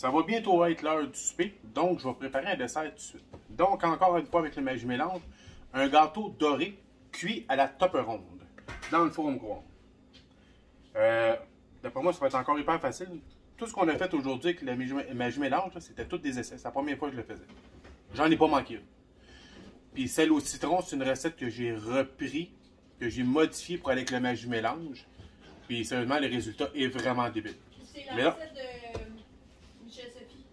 Ça va bientôt être l'heure du souper, donc je vais préparer un dessert tout de suite. Donc, encore une fois avec le Magie Mélange, un gâteau doré cuit à la topperonde dans le four au micro-ondes. D'après moi, ça va être encore hyper facile. Tout ce qu'on a fait aujourd'hui avec le Magie Mélange, c'était tous des essais. C'est la première fois que je le faisais. J'en ai pas manqué une. Puis celle au citron, c'est une recette que j'ai repris, que j'ai modifiée pour aller avec le Magie Mélange. Puis sérieusement, le résultat est vraiment débile. C'est la recette de Michel Sophie.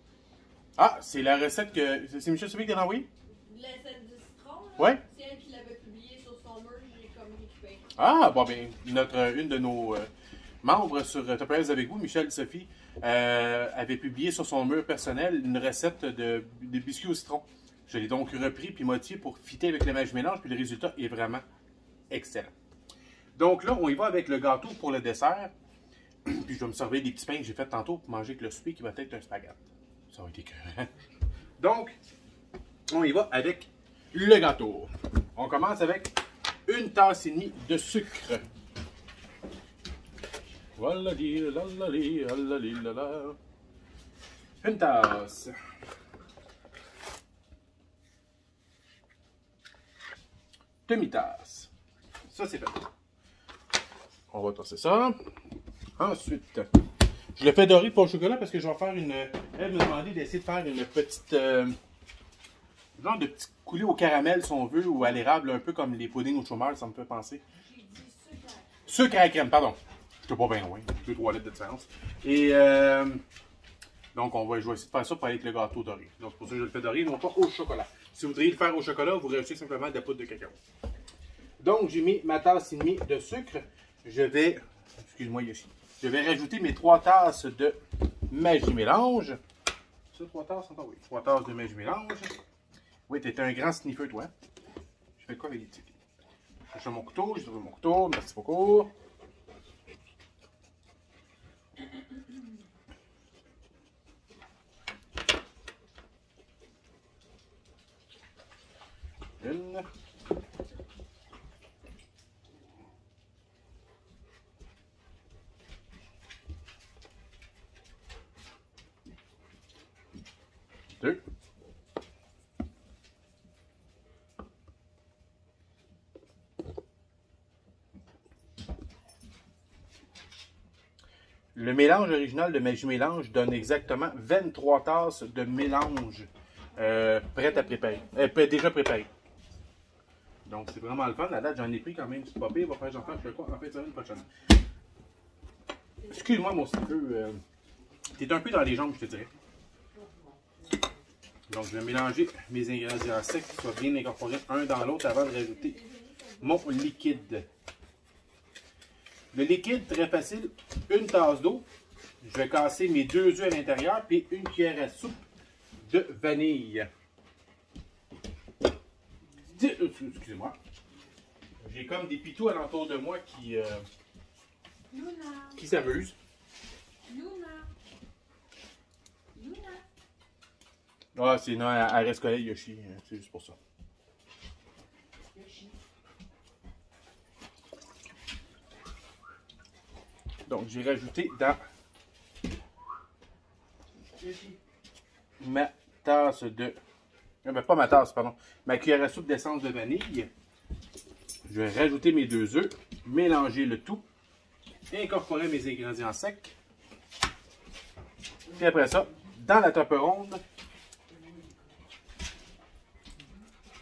Ah, c'est la recette que... C'est Michel Sophie qui l'a envoyé? La recette du citron, là. Ouais. C'est elle qui l'avait publiée sur son mur, j'ai comme récupéré. Ah, bon ben, une de nos membres sur Top Aise avec vous, Michel Sophie, avait publié sur son mur personnel une recette de biscuits au citron. Je l'ai donc repris puis modifié pour fitter avec le Magie Mélange, puis le résultat est vraiment excellent. Donc là, on y va avec le gâteau pour le dessert. Puis je vais me servir des petits pains que j'ai fait tantôt pour manger avec le souper qui va être un spaghette. Ça va être écœurant. Donc, on y va avec le gâteau. On commence avec une tasse et demie de sucre. Voilà, une tasse. Demi-tasse. Ça, c'est fait. On va tasser ça. Ensuite, je le fais dorer pour le chocolat parce que je vais faire une... Elle m'a demandé d'essayer de faire une petite... genre de petit coulé au caramel, si on veut, ou à l'érable, un peu comme les puddings au chômeur, ça me fait penser. J'ai dit sucre. Sucre à la crème, pardon. Je pas bien loin. 2-3 litres de différence. Et donc, je vais essayer de faire ça pour aller avec le gâteau doré. Donc, c'est pour ça que je le fais dorer, non pas au chocolat. Si vous voudriez le faire au chocolat, vous rajoutez simplement de la poudre de cacao. Donc, j'ai mis ma tasse et demie de sucre. Je vais... Excuse-moi, Yoshi. Je vais rajouter mes 3 tasses de Magie Mélange. Ça, 3 tasses? Oui, 3 tasses de Magie Mélange. Oui, t'es un grand sniffer, toi. Je fais quoi avec les petits? Je fais mon couteau, je trouve mon couteau. Merci beaucoup. Une. Deux. Le mélange original de Magie Mélange donne exactement 23 tasses de mélange prêtes à préparer. Déjà préparées. Donc c'est vraiment le fun. La date, j'en ai pris quand même. C'est pas pire. J'en fais quoi en fait de semaine prochaine. Excuse-moi mon sniffer. T'es un peu dans les jambes, je te dirais. Donc je vais mélanger mes ingrédients secs qui soient bien incorporés un dans l'autre avant de rajouter mon liquide. Le liquide, très facile, une tasse d'eau. Je vais casser mes 2 œufs à l'intérieur, puis une cuillère à soupe de vanille. Excusez-moi. J'ai comme des pitous alentour de moi qui s'amusent. Ah, c'est non, elle reste collée, Yoshi. C'est juste pour ça. Donc, j'ai rajouté dans ma tasse de... Ben, pas ma tasse, pardon. Ma cuillère à soupe d'essence de vanille. Je vais rajouter mes 2 œufs, mélanger le tout, incorporer mes ingrédients secs. Puis après ça, dans la topperonde,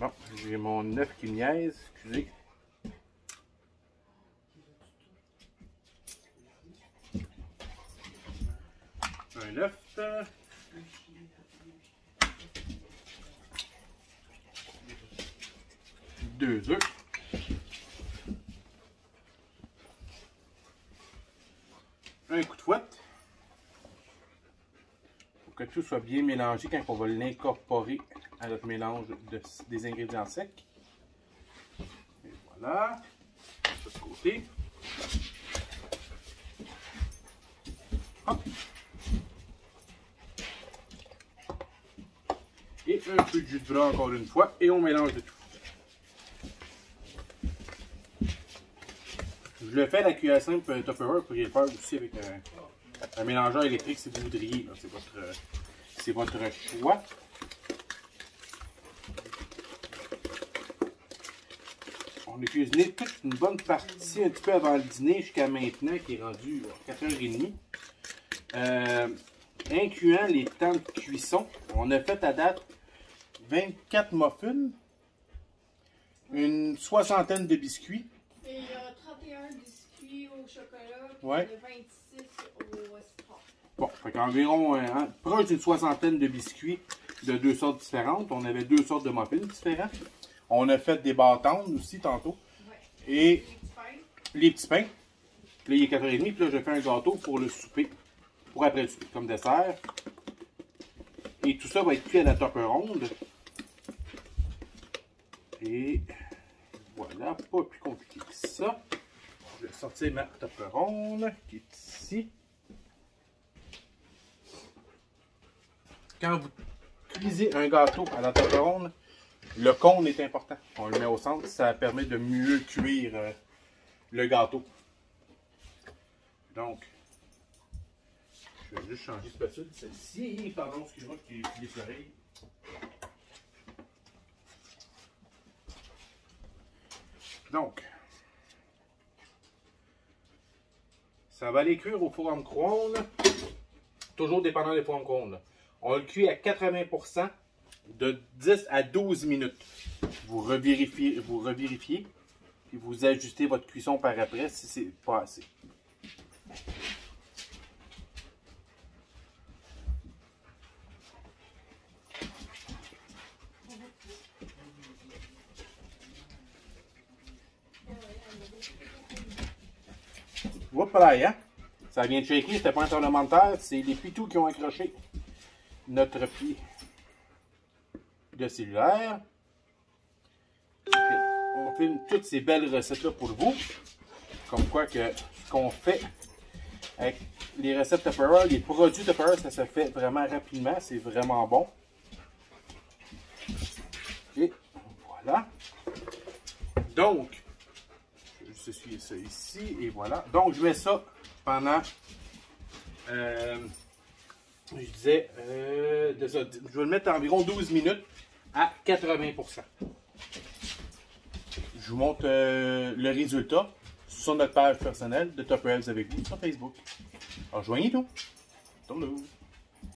bon, j'ai mon œuf qui niaise, excusez. Un œuf. 2 œufs. Un coup de fouette. Pour que tout soit bien mélangé quand on va l'incorporer à notre mélange des ingrédients secs. Et voilà. De ce côté. Hop. Et un peu de jus de bras encore une fois. Et on mélange le tout. Je le fais à la cuillère simple Tupperware pour y le faire aussi avec Un mélangeur électrique si vous voudriez. C'est votre choix. On a cuisiné toute une bonne partie un petit peu avant le dîner jusqu'à maintenant qui est rendu à 4h30. Incluant les temps de cuisson, on a fait à date 24 muffins, une soixantaine de biscuits. Et il y a 31 biscuits au chocolat, puis Ouais. 26 au citron. Bon, fait qu'environ proche d'une soixantaine de biscuits de deux sortes différentes. On avait deux sortes de muffins différents. On a fait des bâtons aussi tantôt. Ouais. Et Les petits pains. les petits pains. Là, il est 4h30, puis là, je fais un gâteau pour le souper. Pour après le souper, comme dessert. Et tout ça va être cuit à la topper ronde. Et voilà, pas plus compliqué que ça. Je vais sortir ma topper ronde qui est ici. Quand vous cuisez un gâteau à la topper ronde, le cône est important. On le met au centre, ça permet de mieux cuire le gâteau. Donc, je vais juste changer de spatule. Celle-ci, pardon, excuse-moi, qui est les oreilles. Donc, ça va aller cuire au four à micro-ondes, toujours dépendant des fours à micro-ondes. On le cuit à 80% de 10 à 12 minutes. Vous revérifiez, puis vous ajustez votre cuisson par après si c'est pas assez. Voilà, hein? Ça vient de shaker, c'était pas un tournementaire, c'est les pitous qui ont accroché notre pied de cellulaire. On filme toutes ces belles recettes-là pour vous. Comme quoi que ce qu'on fait avec les recettes Tupperware, les produits Tupperware, ça se fait vraiment rapidement, c'est vraiment bon. Et voilà. Donc, je suis ça ici et voilà. Donc, je mets ça pendant, je disais, je vais le mettre environ 12 minutes à 80%. Je vous montre le résultat sur notre page personnelle de Top Elves avec vous sur Facebook. Rejoignez-nous. Tournez-vous.